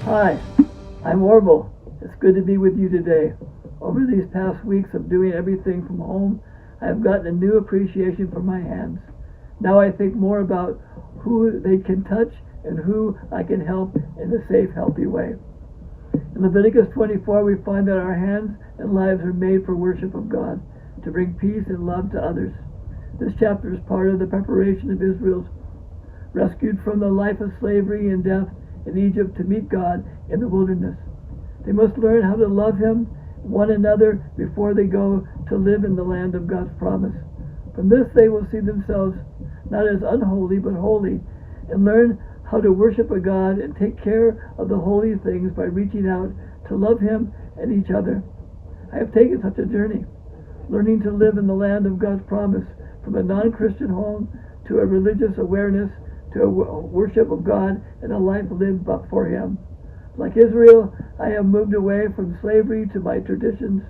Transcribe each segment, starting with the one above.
Hi, I'm Orville. It's good to be with you today. Over these past weeks of doing everything from home, I have gotten a new appreciation for my hands. Now I think more about who they can touch and who I can help in a safe, healthy way. In Leviticus 24, we find that our hands and lives are made for worship of God, to bring peace and love to others. This chapter is part of the preparation of Israel's rescued from the life of slavery and death in Egypt to meet God in the wilderness. They must learn how to love Him, one another, before they go to live in the land of God's promise. From this they will see themselves not as unholy but holy, and learn how to worship a God and take care of the holy things by reaching out to love Him and each other. I have taken such a journey, learning to live in the land of God's promise, from a non-Christian home to a religious awareness, to a worship of God and a life lived but for Him. Like Israel, I have moved away from slavery to my traditions,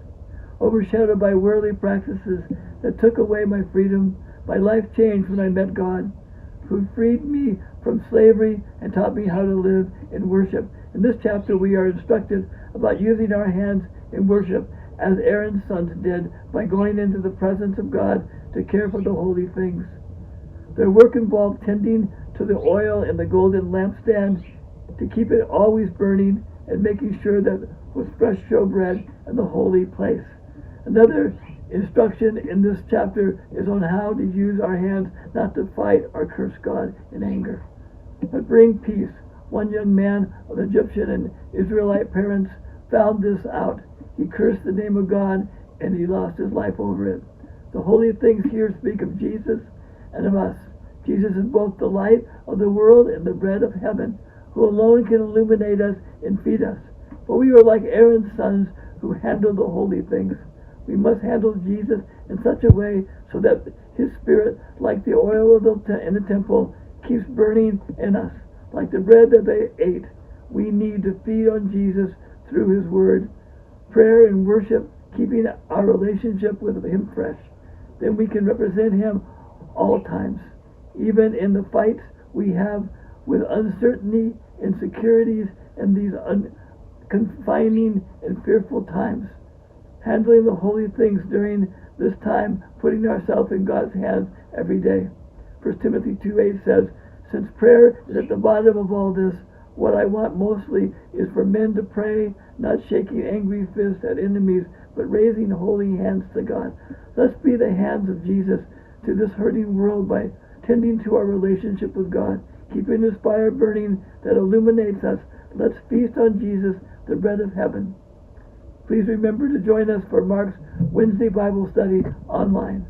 overshadowed by worldly practices that took away my freedom. My life changed when I met God, who freed me from slavery and taught me how to live in worship. In this chapter, we are instructed about using our hands in worship as Aaron's sons did by going into the presence of God to care for the holy things. Their work involved tending to the oil in the golden lampstand to keep it always burning and making sure that was fresh showbread in the holy place. Another instruction in this chapter is on how to use our hands not to fight or curse God in anger, but bring peace. One young man of Egyptian and Israelite parents found this out. He cursed the name of God and he lost his life over it. The holy things here speak of Jesus and of us. Jesus is both the light of the world and the bread of heaven, who alone can illuminate us and feed us. But we are like Aaron's sons who handle the holy things. We must handle Jesus in such a way so that His Spirit, like the oil in the temple, keeps burning in us. Like the bread that they ate, we need to feed on Jesus through His Word, prayer and worship, keeping our relationship with Him fresh. Then we can represent Him all times, even in the fights we have with uncertainty, insecurities, and these confining and fearful times. Handling the holy things during this time, putting ourselves in God's hands every day. 1 Timothy 2:8 says, "Since prayer is at the bottom of all this, what I want mostly is for men to pray, not shaking angry fists at enemies, but raising holy hands to God." Let's be the hands of Jesus to this hurting world by tending to our relationship with God, keeping His fire burning that illuminates us. Let's feast on Jesus, the bread of heaven. Please remember to join us for Mark's Wednesday Bible study online.